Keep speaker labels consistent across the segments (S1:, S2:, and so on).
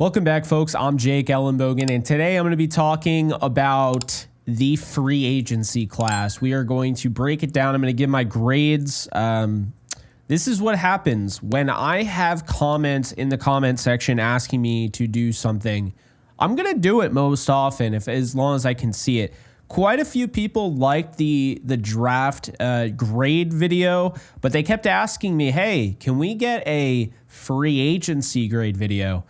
S1: Welcome back, folks. I'm Jake ELLENBOGEN, and today I'm going to be talking about the free agency class. We are going to break it down. I'm going to give my grades. This is what happens when I have comments in the comment section asking me to do something. I'm going to do it most often, as long as I can see it. Quite a few people liked the draft grade video, but they kept asking me, hey, can we get a free agency grade video?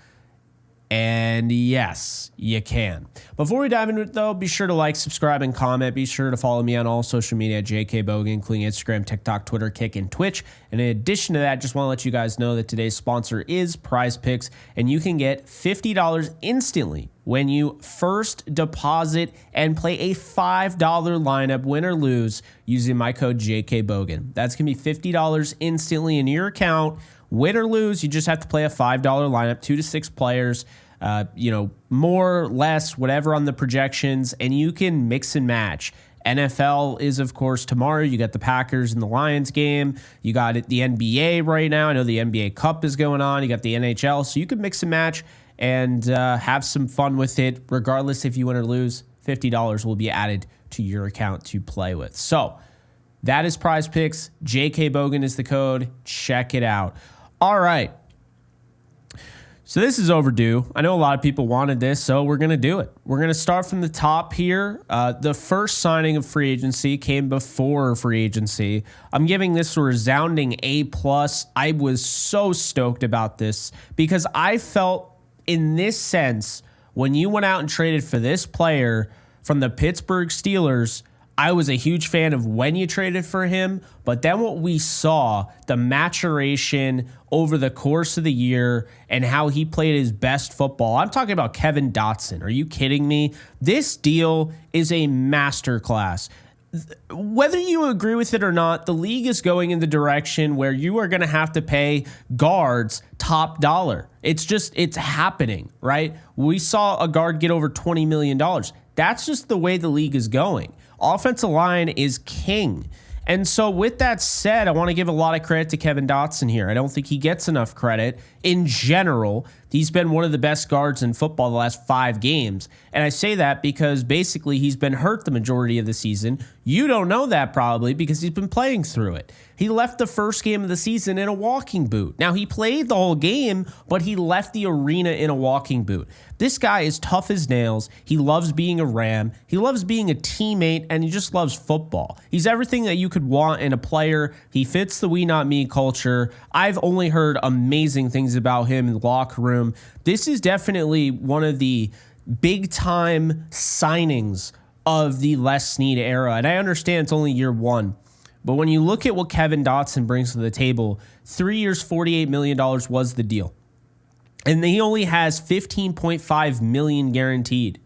S1: And yes, you can. Before we dive into it, though, be sure to like, subscribe, and comment. Be sure to follow me on all social media at JKBogan, including Instagram, TikTok, Twitter, Kick, and Twitch. And in addition to that, just want to let you guys know that today's sponsor is Prize Picks, and you can get $50 instantly when you first deposit and play a $5 lineup, win or lose, using my code JKBogan. That's going to be $50 instantly in your account. Win or lose, you just have to play a $5 lineup, 2 to 6 players, more, less, whatever on the projections, and you can mix and match. NFL is, of course, tomorrow. You got the Packers and the Lions game. You got the NBA right now. I know the NBA Cup is going on. You got the NHL, so you can mix and match and have some fun with it. Regardless if you win or lose, $50 will be added to your account to play with. So that is Prize Picks. JKBogan is the code. Check it out. All right. So this is overdue. I know a lot of people wanted this, so we're going to do it. We're going to start from the top here. The first signing of free agency came before free agency. I'm giving this a resounding A+. I was so stoked about this because I felt in this sense, when you went out and traded for this player from the Pittsburgh Steelers, I was a huge fan of when you traded for him, but then what we saw, the maturation over the course of the year and how he played his best football. I'm talking about Kevin Dotson. Are you kidding me? This deal is a masterclass. Whether you agree with it or not, the league is going in the direction where you are going to have to pay guards top dollar. It's happening, right? We saw a guard get over $20 million. That's just the way the league is going. Offensive line is king. And so with that said, I want to give a lot of credit to Kevin Dotson here. I don't think he gets enough credit. In general, he's been one of the best guards in football the last 5 games. And I say that because basically he's been hurt the majority of the season. You don't know that probably because he's been playing through it. He left the first game of the season in a walking boot. Now, he played the whole game, but he left the arena in a walking boot. This guy is tough as nails. He loves being a Ram. He loves being a teammate, and he just loves football. He's everything that you could want in a player. He fits the we not me culture. I've only heard amazing things about him in the locker room. This is definitely one of the big-time signings of the Les Snead era, and I understand it's only year 1. But when you look at what Kevin Dotson brings to the table, 3 years, $48 million was the deal. And he only has $15.5 million guaranteed.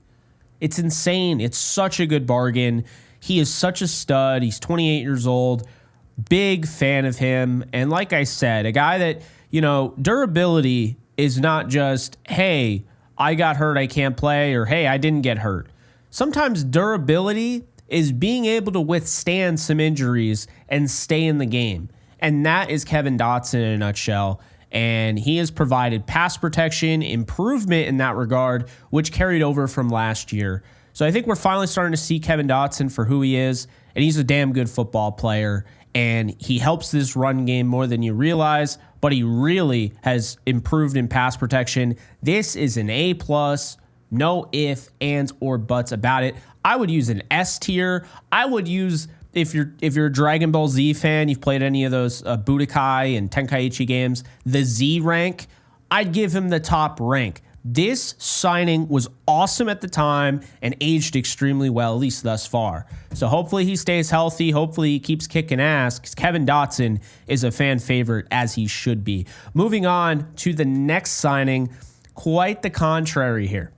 S1: It's insane. It's such a good bargain. He is such a stud. He's 28 years old. Big fan of him. And like I said, a guy that, durability is not just, hey, I got hurt, I can't play, or hey, I didn't get hurt. Sometimes durability is being able to withstand some injuries and stay in the game. And that is Kevin Dotson in a nutshell. And he has provided pass protection, improvement in that regard, which carried over from last year. So I think we're finally starting to see Kevin Dotson for who he is. And he's a damn good football player. And he helps this run game more than you realize. But he really has improved in pass protection. This is an A+. No ifs, ands, or buts about it. I would use an S tier. I would use, if you're a Dragon Ball Z fan, you've played any of those Budokai and Tenkaichi games, the Z rank, I'd give him the top rank. This signing was awesome at the time and aged extremely well, at least thus far. So hopefully he stays healthy. Hopefully he keeps kicking ass, because Kevin Dotson is a fan favorite, as he should be. Moving on to the next signing, quite the contrary here.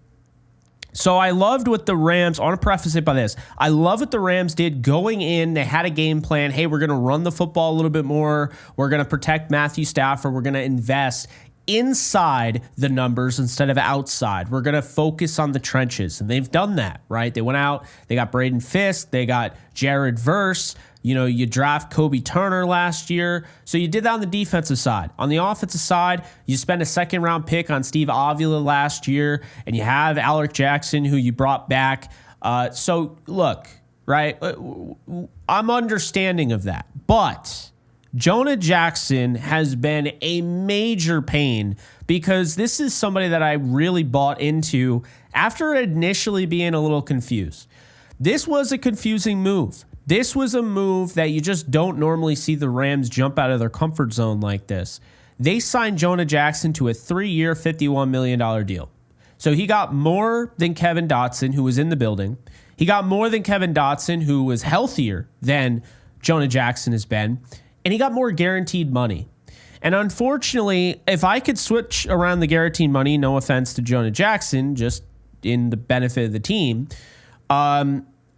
S1: So I loved what the Rams, I want to preface it by this. I love what the Rams did going in. They had a game plan. Hey, we're going to run the football a little bit more. We're going to protect Matthew Stafford. We're going to invest inside the numbers instead of outside. We're going to focus on the trenches. And they've done that, right? They went out, they got Braden Fisk, they got Jared Verse. You draft Kobe Turner last year. So you did that on the defensive side. On the offensive side, you spent a second-round pick on Steve Avila last year, and you have Alaric Jackson, who you brought back. So look, right, I'm understanding of that. But Jonah Jackson has been a major pain because this is somebody that I really bought into after initially being a little confused. This was a confusing move. This was a move that you just don't normally see the Rams jump out of their comfort zone like this. They signed Jonah Jackson to a 3-year, $51 million deal. So he got more than Kevin Dotson, who was in the building. He got more than Kevin Dotson, who was healthier than Jonah Jackson has been. And he got more guaranteed money. And unfortunately, if I could switch around the guaranteed money, no offense to Jonah Jackson, just in the benefit of the team,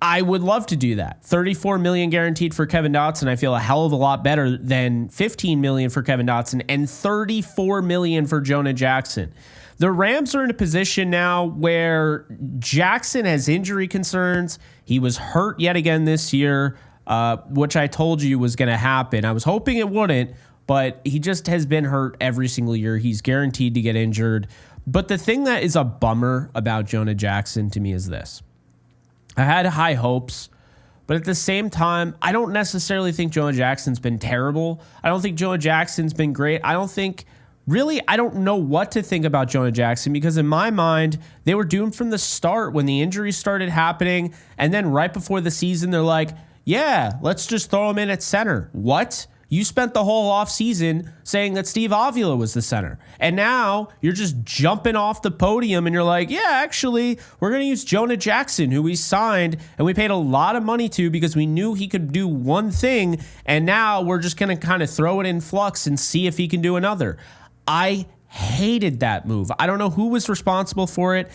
S1: I would love to do that. $34 million guaranteed for Kevin Dotson. I feel a hell of a lot better than $15 million for Kevin Dotson and $34 million for Jonah Jackson. The Rams are in a position now where Jackson has injury concerns. He was hurt yet again this year, which I told you was going to happen. I was hoping it wouldn't, but he just has been hurt every single year. He's guaranteed to get injured. But the thing that is a bummer about Jonah Jackson to me is this. I had high hopes, but at the same time, I don't necessarily think Jonah Jackson's been terrible. I don't think Jonah Jackson's been great. I don't know what to think about Jonah Jackson because in my mind, they were doomed from the start when the injuries started happening. And then right before the season, they're like, yeah, let's just throw him in at center. What? You spent the whole offseason saying that Steve Avila was the center. And now you're just jumping off the podium and you're like, yeah, actually, we're going to use Jonah Jackson, who we signed and we paid a lot of money to because we knew he could do one thing. And now we're just going to kind of throw it in flux and see if he can do another. I hated that move. I don't know who was responsible for it.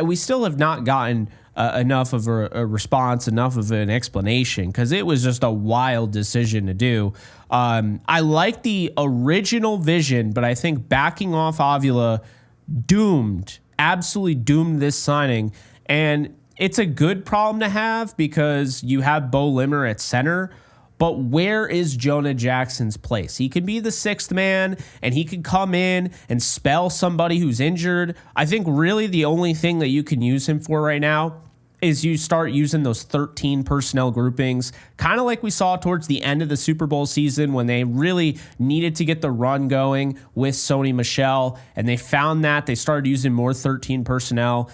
S1: We still have not gotten enough of a response, enough of an explanation, because it was just a wild decision to do. I like the original vision, but I think backing off Avila absolutely doomed this signing. And it's a good problem to have because you have Bo Limmer at center, but where is Jonah Jackson's place? He can be the sixth man, and he can come in and spell somebody who's injured. I think really the only thing that you can use him for right now is you start using those 13 personnel groupings, kind of like we saw towards the end of the Super Bowl season when they really needed to get the run going with Sony Michel, and they found that. They started using more 13 personnel.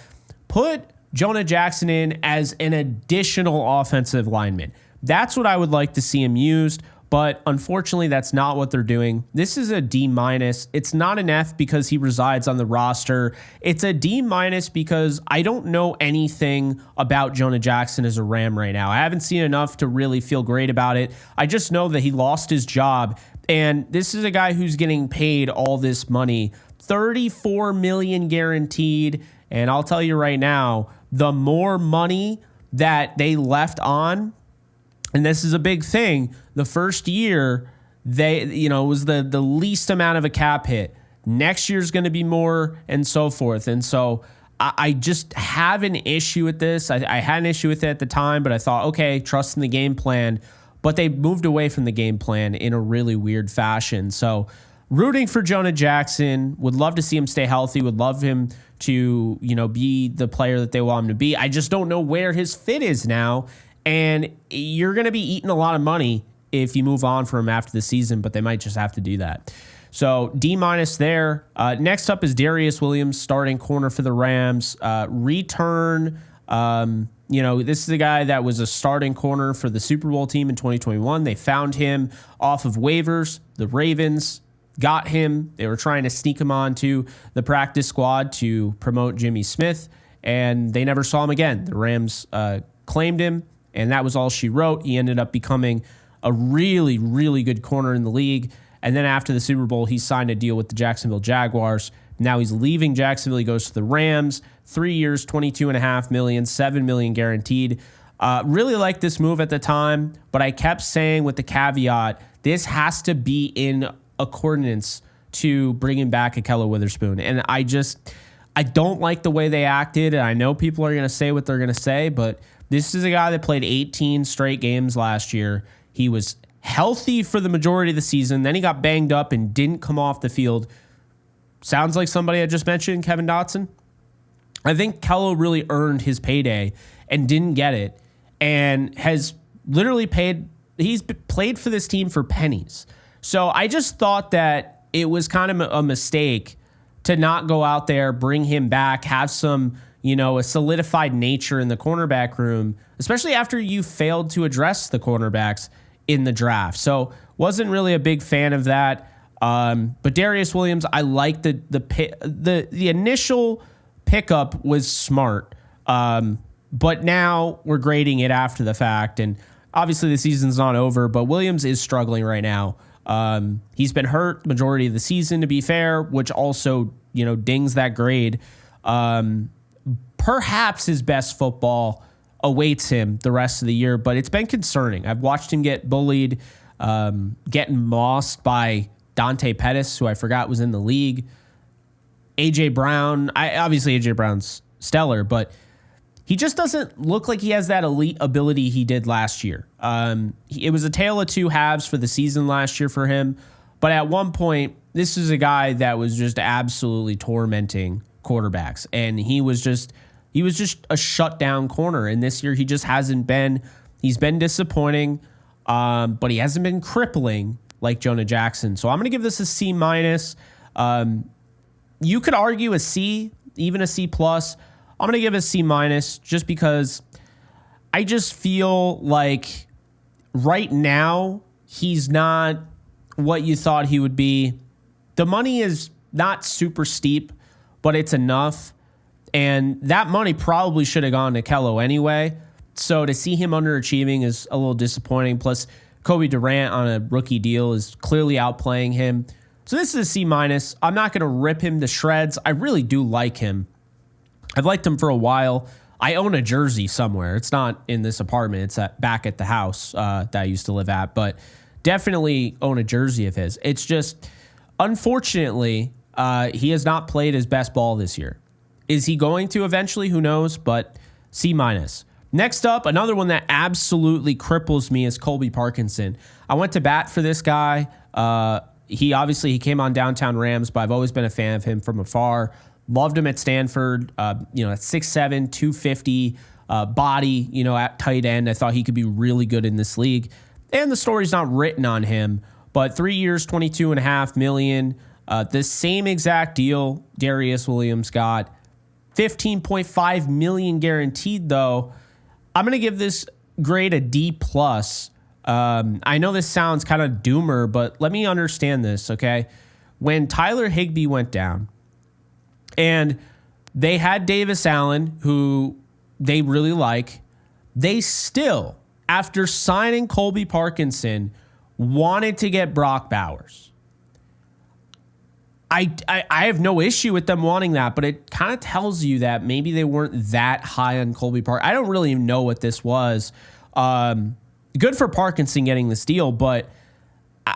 S1: Put Jonah Jackson in as an additional offensive lineman. That's what I would like to see him used, but unfortunately, that's not what they're doing. This is a D-. It's not an F because he resides on the roster. It's a D- because I don't know anything about Jonah Jackson as a Ram right now. I haven't seen enough to really feel great about it. I just know that he lost his job, and this is a guy who's getting paid all this money, $34 million guaranteed, and I'll tell you right now, the more money that they left on, and this is a big thing, the first year, it was the least amount of a cap hit. Next year's going to be more and so forth. And so I just have an issue with this. I had an issue with it at the time, but I thought, okay, trust in the game plan. But they moved away from the game plan in a really weird fashion. So rooting for Jonah Jackson, would love to see him stay healthy, would love him to, be the player that they want him to be. I just don't know where his fit is now. And you're going to be eating a lot of money if you move on from him after the season, but they might just have to do that. So D- there. Next up is Darius Williams, starting corner for the Rams. Return. This is a guy that was a starting corner for the Super Bowl team in 2021. They found him off of waivers. The Ravens got him. They were trying to sneak him onto the practice squad to promote Jimmy Smith, and they never saw him again. The Rams claimed him, and that was all she wrote. He ended up becoming a really, really good corner in the league. And then after the Super Bowl, he signed a deal with the Jacksonville Jaguars. Now he's leaving Jacksonville. He goes to the Rams. 3 years, $22.5 million, $7 million guaranteed. Really liked this move at the time, but I kept saying with the caveat, this has to be in accordance to bringing back Ahkello Witherspoon. And I don't like the way they acted. And I know people are going to say what they're going to say, but this is a guy that played 18 straight games last year. He was healthy for the majority of the season. Then he got banged up and didn't come off the field. Sounds like somebody I just mentioned, Kevin Dotson. I think Kello really earned his payday and didn't get it, and has literally he's played for this team for pennies. So I just thought that it was kind of a mistake to not go out there, bring him back, have some, a solidified nature in the cornerback room, especially after you failed to address the cornerbacks in the draft. So wasn't really a big fan of that. But Darius Williams, I like the initial pickup was smart. But now we're grading it after the fact, and obviously the season's not over, but Williams is struggling right now. He's been hurt the majority of the season, to be fair, which also, dings that grade. Perhaps his best football awaits him the rest of the year, but it's been concerning. I've watched him get bullied, getting mossed by Dante Pettis, who I forgot was in the league. A.J. Brown, obviously A.J. Brown's stellar, but he just doesn't look like he has that elite ability he did last year. It was a tale of two halves for the season last year for him, but at one point, this is a guy that was just absolutely tormenting quarterbacks, and he was just a shutdown corner, and this year he just hasn't been. He's been disappointing, but he hasn't been crippling like Jonah Jackson. So I'm going to give this a C-. You could argue a C, even a C+. I'm going to give it a C- just because I just feel like right now he's not what you thought he would be. The money is not super steep, but it's enough. And that money probably should have gone to Kello anyway. So to see him underachieving is a little disappointing. Plus, Kobe Durant on a rookie deal is clearly outplaying him. So this is a C-. I'm not going to rip him to shreds. I really do like him. I've liked him for a while. I own a jersey somewhere. It's not in this apartment. It's back at the house that I used to live at. But definitely own a jersey of his. It's just, unfortunately, he has not played his best ball this year. Is he going to eventually? Who knows? But C-. Next up, another one that absolutely cripples me is Colby Parkinson. I went to bat for this guy. He came on Downtown Rams, but I've always been a fan of him from afar. Loved him at Stanford. At 6'7", 250 body, at tight end. I thought he could be really good in this league. And the story's not written on him, but 3 years, $22.5 million. The same exact deal Darius Williams got. $15.5 million guaranteed, though. I'm going to give this grade a D+. I know this sounds kind of doomer, but let me understand this, okay? When Tyler Higbee went down, and they had Davis Allen, who they really like, they still, after signing Colby Parkinson, wanted to get Brock Bowers. I have no issue with them wanting that, but it kind of tells you that maybe they weren't that high on Colby Parkinson. I don't really even know what this was. Good for Parkinson getting this deal, but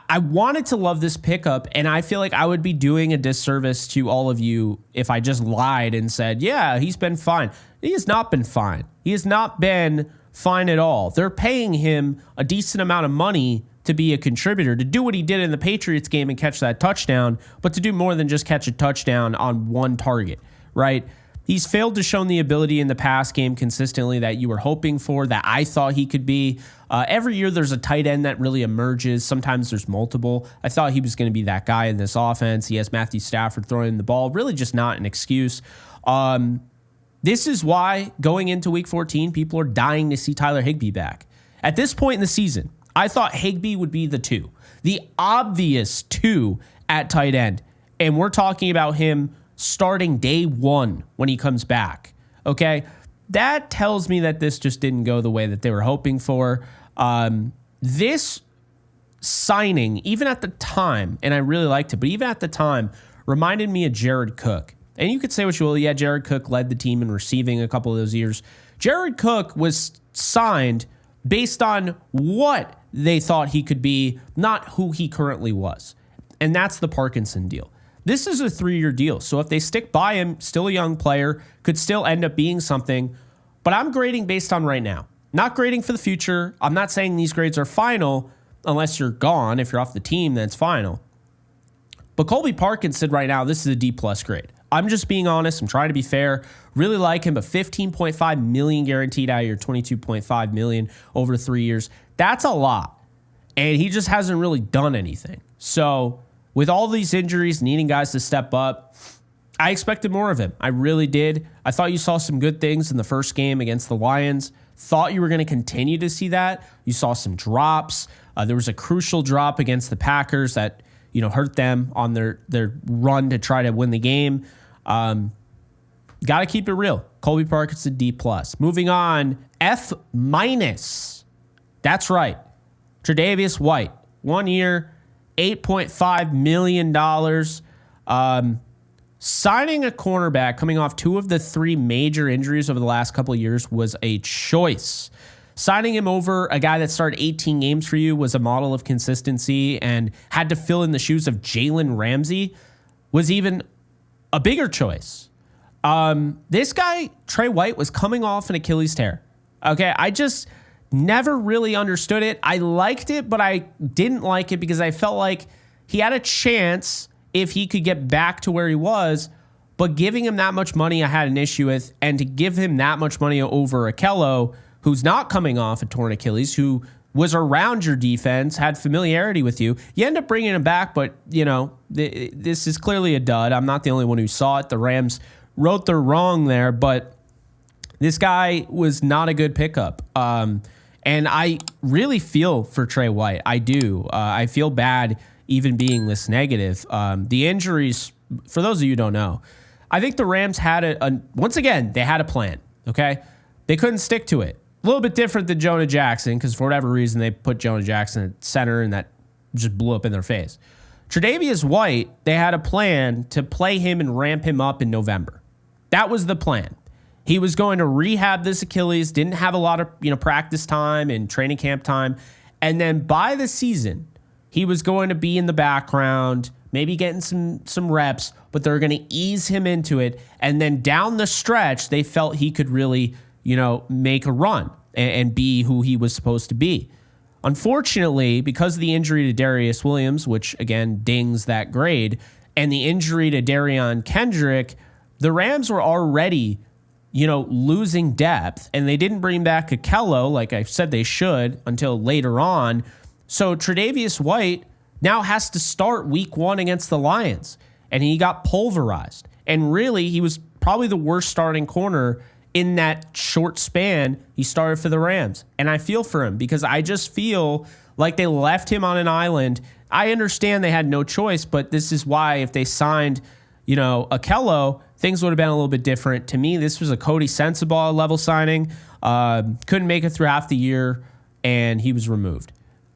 S1: I wanted to love this pickup, and I feel like I would be doing a disservice to all of you if I just lied and said, yeah, he's been fine. He has not been fine. He has not been fine at all. They're paying him a decent amount of money to be a contributor, to do what he did in the Patriots game and catch that touchdown, but to do more than just catch a touchdown on one target, right? He's failed to show the ability in the pass game consistently that you were hoping for, that I thought he could be. Every year there's a tight end that really emerges. Sometimes there's multiple. I thought he was going to be that guy in this offense. He has Matthew Stafford throwing the ball. Really just not an excuse. This is why going into Week 14, people are dying to see Tyler Higbee back. At this point in the season, I thought Higbee would be the obvious 2 at tight end. And we're talking about him starting day 1 when he comes back. Okay? That tells me that this just didn't go the way that they were hoping for. This signing, even at the time, and I really liked it, but even at the time, reminded me of Jared Cook. And you could say what you will. Yeah, Jared Cook led the team in receiving a couple of those years. Jared Cook was signed based on what they thought he could be, not who he currently was. And that's the Parkinson deal. This is a 3-year deal. So if they stick by him, still a young player, could still end up being something. But I'm grading based on right now. Not grading for the future. I'm not saying these grades are final unless you're gone. If you're off the team, then it's final. But Colby Parkinson right now, this is a D+ grade. I'm just being honest. I'm trying to be fair. Really like him, but $15.5 million guaranteed out of your $22.5 million over 3 years. That's a lot. And he just hasn't really done anything. So with all these injuries, needing guys to step up, I expected more of him. I really did. I thought you saw some good things in the first game against the Lions. Thought you were going to continue to see that. You saw some drops. There was a crucial drop against the Packers that hurt them on their run to try to win the game. Got to keep it real. Colby Parkinson, D+. Moving on, F-. That's right. Travius White, 1 year, $8.5 million. Signing a cornerback coming off 2 of the 3 major injuries over the last couple of years was a choice. Signing him over a guy that started 18 games for you was a model of consistency and had to fill in the shoes of Jalen Ramsey was even a bigger choice. This guy, Trey White, was coming off an Achilles tear. Okay, I just never really understood it. I liked it, but I didn't like it because I felt like he had a chance if he could get back to where he was, but giving him that much money I had an issue with, and to give him that much money over Akello, who's not coming off a torn Achilles, who was around your defense, had familiarity with you. You end up bringing him back, but, this is clearly a dud. I'm not the only one who saw it. The Rams wrote their wrong there, but this guy was not a good pickup. And I really feel for Trey White. I do. I feel bad even being this negative. The injuries, for those of you who don't know, I think the Rams had once again, they had a plan, okay? They couldn't stick to it. A little bit different than Jonah Jackson, because for whatever reason, they put Jonah Jackson at center, and that just blew up in their face. Travius White, they had a plan to play him and ramp him up in November. That was the plan. He was going to rehab this Achilles, didn't have a lot of practice time and training camp time. And then by the season, he was going to be in the background, maybe getting some reps, but they're going to ease him into it. And then down the stretch, they felt he could really make a run and be who he was supposed to be. Unfortunately, because of the injury to Darius Williams, which again dings that grade, and the injury to Darion Kendrick, the Rams were already, losing depth, and they didn't bring back Akello like I said they should until later on. So Travius White now has to start week 1 against the Lions, and he got pulverized. And really, he was probably the worst starting corner in that short span he started for the Rams. And I feel for him because I just feel like they left him on an island. I understand they had no choice, but this is why if they signed, Akello, things would have been a little bit different. To me, this was a Cody Sensabaugh level signing. Couldn't make it through half the year, and he was removed.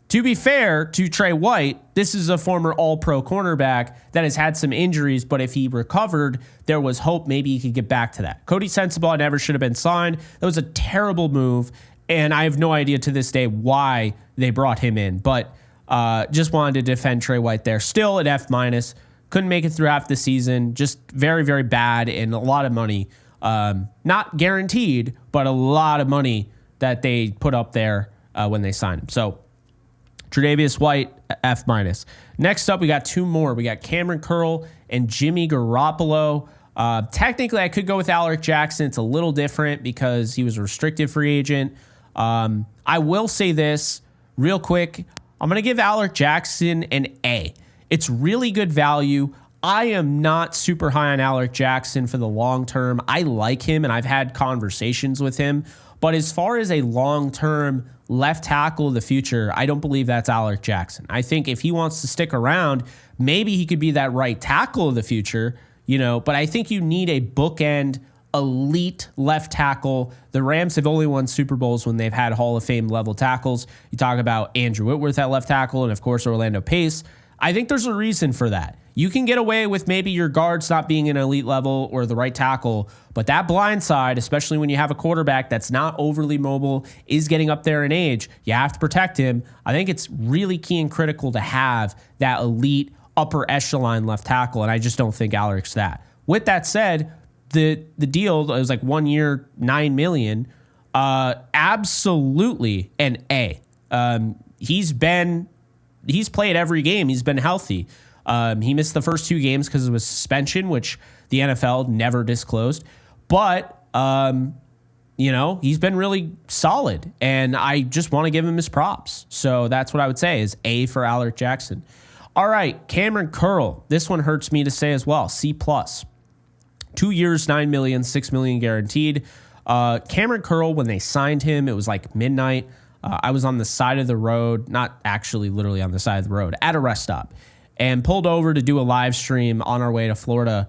S1: To be fair to Trey White, this is a former all-pro cornerback that has had some injuries, but if he recovered, there was hope maybe he could get back to that. Cody Sensabaugh never should have been signed. That was a terrible move, and I have no idea to this day why they brought him in, but just wanted to defend Trey White there. Still at F-. Couldn't make it through half the season. Just very, very bad, and a lot of money. Not guaranteed, but a lot of money that they put up there when they signed him. So Travius White, F-. Next up, we got 2 more. We got Cameron Curl and Jimmy Garoppolo. Technically, I could go with Alaric Jackson. It's a little different because he was a restricted free agent. I will say this real quick. I'm going to give Alaric Jackson an A. It's really good value. I am not super high on Alaric Jackson for the long term. I like him, and I've had conversations with him. But as far as a long-term left tackle of the future, I don't believe that's Alaric Jackson. I think if he wants to stick around, maybe he could be that right tackle of the future, but I think you need a bookend elite left tackle. The Rams have only won Super Bowls when they've had Hall of Fame level tackles. You talk about Andrew Whitworth at left tackle and, of course, Orlando Pace. I think there's a reason for that. You can get away with maybe your guards not being an elite level or the right tackle, but that blind side, especially when you have a quarterback that's not overly mobile, is getting up there in age, you have to protect him. I think it's really key and critical to have that elite upper echelon left tackle, and I just don't think Alaric's that. With that said, the deal, it was like 1 year, $9 million. Absolutely an A. He's played every game. He's been healthy. He missed the first 2 games because of a suspension, which the NFL never disclosed. But, he's been really solid, and I just want to give him his props. So that's what I would say is A for Alaric Jackson. All right, Cameron Curl. This one hurts me to say as well. C+. 2 years, $9 million, $6 million guaranteed. Cameron Curl, when they signed him, it was like midnight. I was on the side of the road, not actually literally on the side of the road, at a rest stop, and pulled over to do a live stream on our way to Florida.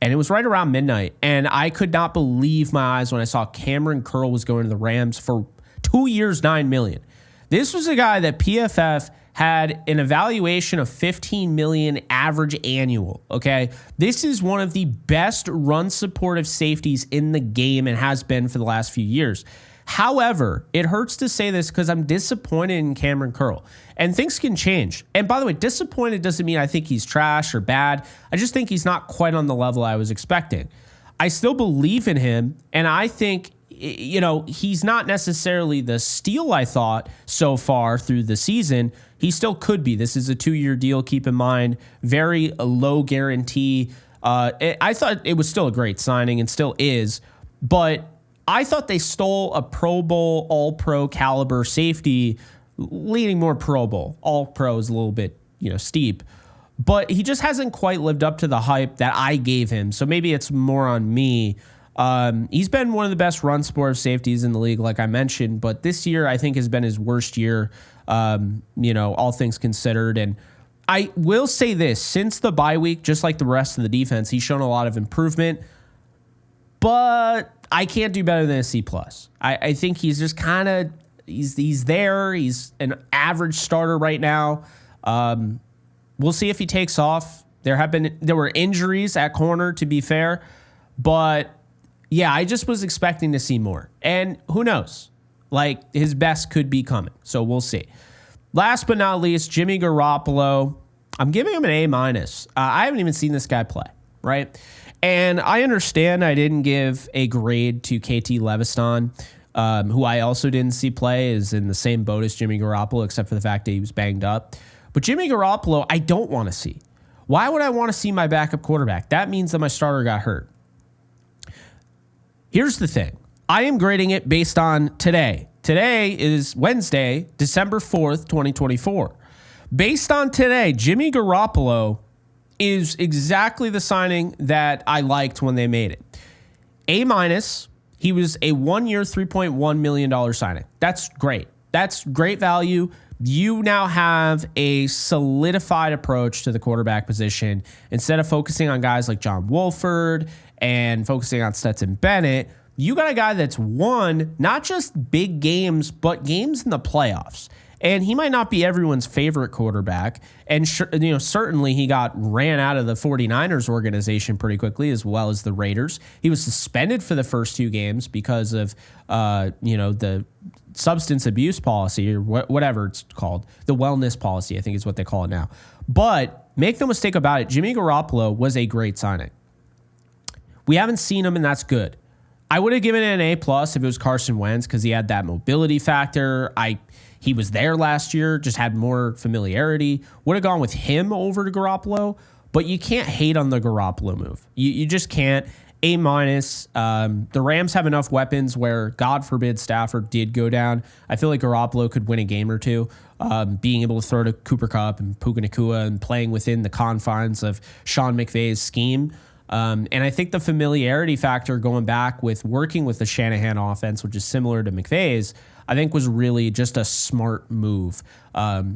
S1: And it was right around midnight. And I could not believe my eyes when I saw Cameron Curl was going to the Rams for 2 years, $9 million. This was a guy that PFF had an evaluation of $15 million average annual, okay? This is one of the best run supportive safeties in the game and has been for the last few years. However, it hurts to say this because I'm disappointed in Cameron Curl. And things can change. And by the way, disappointed doesn't mean I think he's trash or bad. I just think he's not quite on the level I was expecting. I still believe in him, and I think, he's not necessarily the steal I thought so far through the season. He still could be. This is a 2-year deal, keep in mind. Very low guarantee. I thought it was still a great signing and still is, but I thought they stole a Pro Bowl, All-Pro caliber safety, leaning more Pro Bowl. All-Pro is a little bit, steep. But he just hasn't quite lived up to the hype that I gave him. So maybe it's more on me. He's been one of the best run support safeties in the league, like I mentioned. But this year, I think, has been his worst year, all things considered. And I will say this, since the bye week, just like the rest of the defense, he's shown a lot of improvement. But I can't do better than a C+. I think he's just kind of, he's there. He's an average starter right now. We'll see if he takes off. There were injuries at corner, to be fair. But yeah, I just was expecting to see more. And who knows? Like, his best could be coming. So we'll see. Last but not least, Jimmy Garoppolo. I'm giving him an A-. I haven't even seen this guy play, right? And I understand I didn't give a grade to KT Leviston, who I also didn't see play, is in the same boat as Jimmy Garoppolo, except for the fact that he was banged up. But Jimmy Garoppolo, I don't want to see. Why would I want to see my backup quarterback? That means that my starter got hurt. Here's the thing. I am grading it based on today. Today is Wednesday, December 4th, 2024. Based on today, Jimmy Garoppolo is exactly the signing that I liked when they made it. A-. He was a 1-year, $3.1 million signing. That's great. That's great value. You now have a solidified approach to the quarterback position. Instead of focusing on guys like John Wolford and focusing on Stetson Bennett, you got a guy that's won not just big games, but games in the playoffs. And he might not be everyone's favorite quarterback. And certainly he got ran out of the 49ers organization pretty quickly, as well as the Raiders. He was suspended for the first 2 games because of, the substance abuse policy, or whatever it's called. The wellness policy, I think is what they call it now. But make no mistake about it, Jimmy Garoppolo was a great signing. We haven't seen him, and that's good. I would have given it an A+ if it was Carson Wentz, because he had that mobility factor. He was there last year, just had more familiarity. Would have gone with him over to Garoppolo, but you can't hate on the Garoppolo move. You just can't. A-. The Rams have enough weapons where, God forbid, Stafford did go down. I feel like Garoppolo could win a game or two, being able to throw to Cooper Kupp and Puka Nacua and playing within the confines of Sean McVay's scheme. And I think the familiarity factor going back with working with the Shanahan offense, which is similar to McVay's, I think was really just a smart move.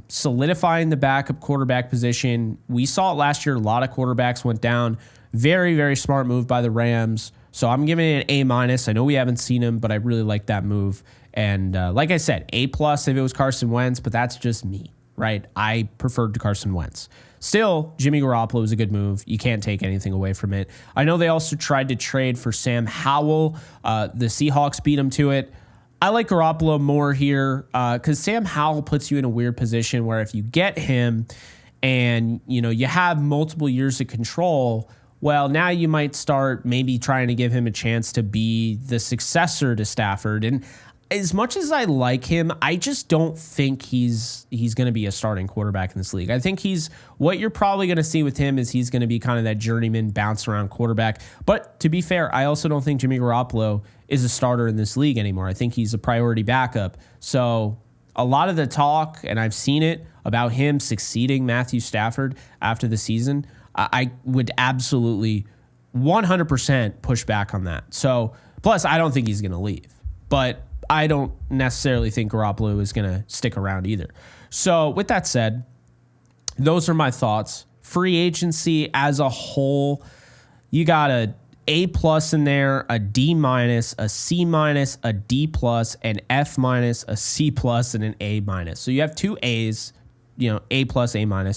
S1: Solidifying the backup quarterback position. We saw it last year. A lot of quarterbacks went down. Very, very smart move by the Rams. So I'm giving it an A-. I know we haven't seen him, but I really like that move. And like I said, A+ if it was Carson Wentz, but that's just me, right? I preferred Carson Wentz. Still, Jimmy Garoppolo is a good move. You can't take anything away from it. I know they also tried to trade for Sam Howell. The Seahawks beat him to it. I like Garoppolo more here because Sam Howell puts you in a weird position where if you get him and you have multiple years of control, well, now you might start maybe trying to give him a chance to be the successor to Stafford. And as much as I like him, I just don't think he's going to be a starting quarterback in this league. I think what you're probably going to see with him is he's going to be kind of that journeyman bounce around quarterback. But to be fair, I also don't think Jimmy Garoppolo is a starter in this league anymore. I think he's a priority backup. So a lot of the talk, and I've seen it, about him succeeding Matthew Stafford after the season, I would absolutely 100% push back on that. So, plus, I don't think he's going to leave. But I don't necessarily think Garoppolo is going to stick around either. So with that said, those are my thoughts. Free agency as a whole, you got a A+ in there, a D-, a C-, a D+, an F-, a C+, and an A-. So you have 2 A's, A+, A-.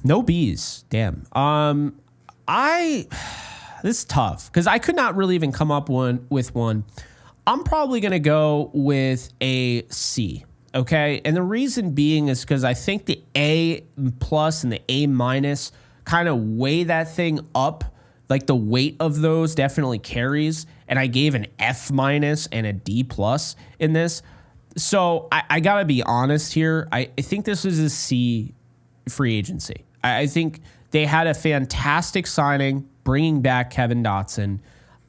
S1: No B's. Damn. This is tough because I could not really even come up with one. I'm probably going to go with a C, okay? And the reason being is because I think the A+ and the A- kind of weigh that thing up. Like the weight of those definitely carries. And I gave an F- and a D+ in this. So I got to be honest here. I think this was a C free agency. I think they had a fantastic signing, bringing back Kevin Dotson.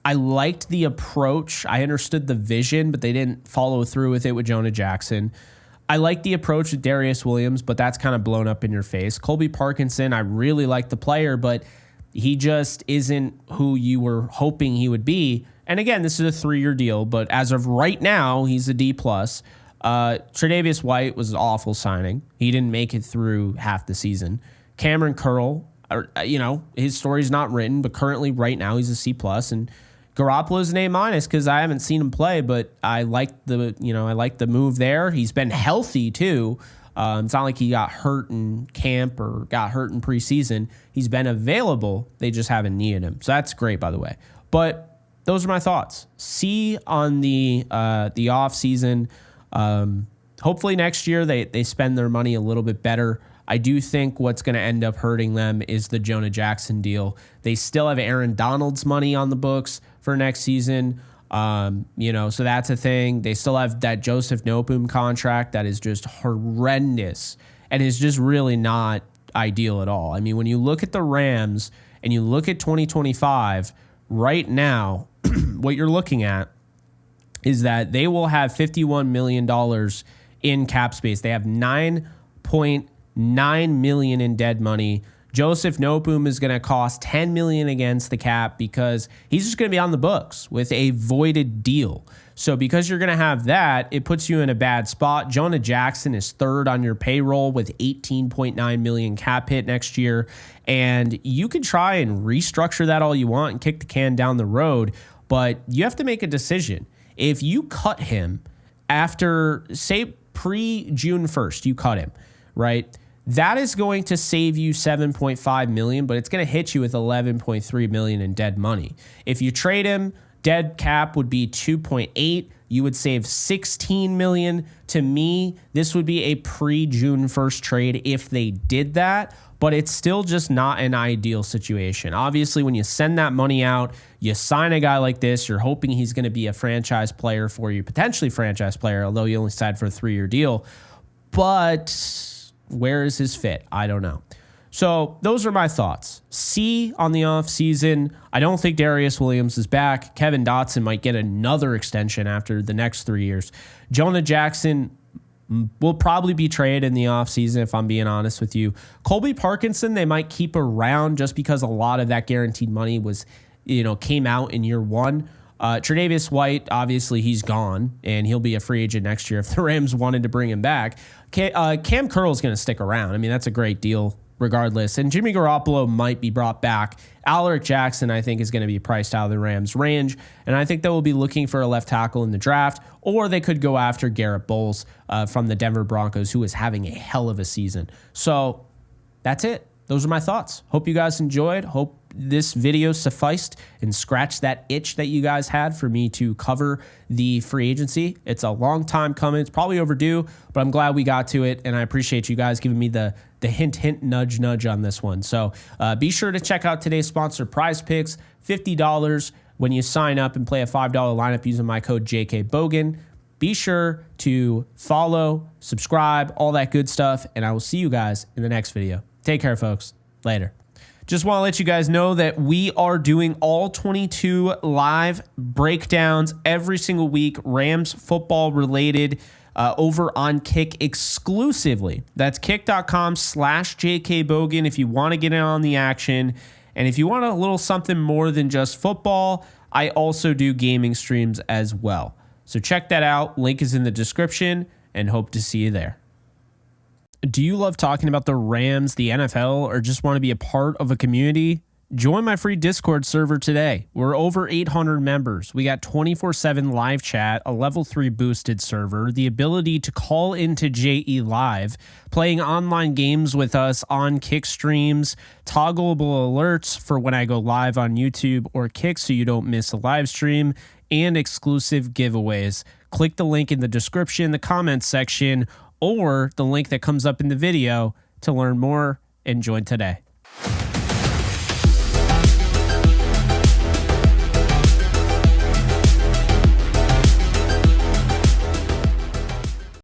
S1: I liked the approach. I understood the vision, but they didn't follow through with it with Jonah Jackson. I like the approach with Darius Williams, but that's kind of blown up in your face. Colby Parkinson, I really like the player, but he just isn't who you were hoping he would be. And again, this is a 3-year deal, but as of right now, he's a D+. Tre'davious White was an awful signing. He didn't make it through half the season. Cameron Curl, his story's not written, but currently right now he's a C+. And Garoppolo's an A- because I haven't seen him play, but I like the move there. He's been healthy too. It's not like he got hurt in camp or got hurt in preseason. He's been available. They just haven't needed him. So that's great, by the way. But those are my thoughts. C on the off season. Hopefully next year they spend their money a little bit better. I do think what's going to end up hurting them is the Jonah Jackson deal. They still have Aaron Donald's money on the books for next season. So that's a thing. They still have that Joseph Noteboom contract that is just horrendous and is just really not ideal at all. I mean, when you look at the Rams and you look at 2025, right now, what you're looking at is that they will have $51 million in cap space. They have $9.9 million in dead money. Joseph Noteboom is going to cost $10 million against the cap because he's just going to be on the books with a voided deal. So because you're going to have that, it puts you in a bad spot. Jonah Jackson is third on your payroll with $18.9 million cap hit next year. And you can try and restructure that all you want and kick the can down the road, but you have to make a decision. If you cut him after, say, pre-June 1st, you cut him, right? That is going to save you $7.5 million, but it's going to hit you with $11.3 million in dead money. If you trade him, dead cap would be 2.8. You would save $16 million. To me, this would be a pre-June 1st trade if they did that, but it's still just not an ideal situation. Obviously, when you send that money out, you sign a guy like this, you're hoping he's going to be a franchise player for you, potentially franchise player, although you only signed for a 3-year deal. But where is his fit? I don't know. So those are my thoughts. C on the offseason. I don't think Darius Williams is back. Kevin Dotson might get another extension after the next 3 years. Jonah Jackson will probably be traded in the offseason, if I'm being honest with you. Colby Parkinson, they might keep around just because a lot of that guaranteed money was, came out in year one. Travius White, obviously he's gone, and he'll be a free agent next year if the Rams wanted to bring him back. Cam Curl is going to stick around. I mean, that's a great deal regardless. And Jimmy Garoppolo might be brought back. Alaric Jackson, I think, is going to be priced out of the Rams' range, and I think they will be looking for a left tackle in the draft, or they could go after Garrett Bowles from the Denver Broncos, who is having a hell of a season. So that's it. Those are my thoughts. Hope you guys enjoyed. Hope this video sufficed and scratched that itch that you guys had for me to cover the free agency. It's a long time coming. It's probably overdue, but I'm glad we got to it, and I appreciate you guys giving me the hint, nudge on this one. So be sure to check out today's sponsor, Prize Picks, $50 when you sign up and play a $5 lineup using my code JKBogan. Be sure to follow, subscribe, all that good stuff, and I will see you guys in the next video. Take care, folks. Later. Just want to let you guys know that we are doing all 22 live breakdowns every single week, Rams football related, over on Kick exclusively. That's kick.com/JKBogan if you want to get in on the action. And if you want a little something more than just football, I also do gaming streams as well. So check that out. Link is in the description, and hope to see you there. Do you love talking about the Rams, the NFL, or just want to be a part of a community? Join my free Discord server today. We're over 800 members. We got 24/7 live chat, a level 3 boosted server, the ability to call into JE Live, playing online games with us on Kick streams, toggleable alerts for when I go live on YouTube or Kick so you don't miss a live stream, and exclusive giveaways. Click the link in the description, the comments section, or the link that comes up in the video to learn more and join today.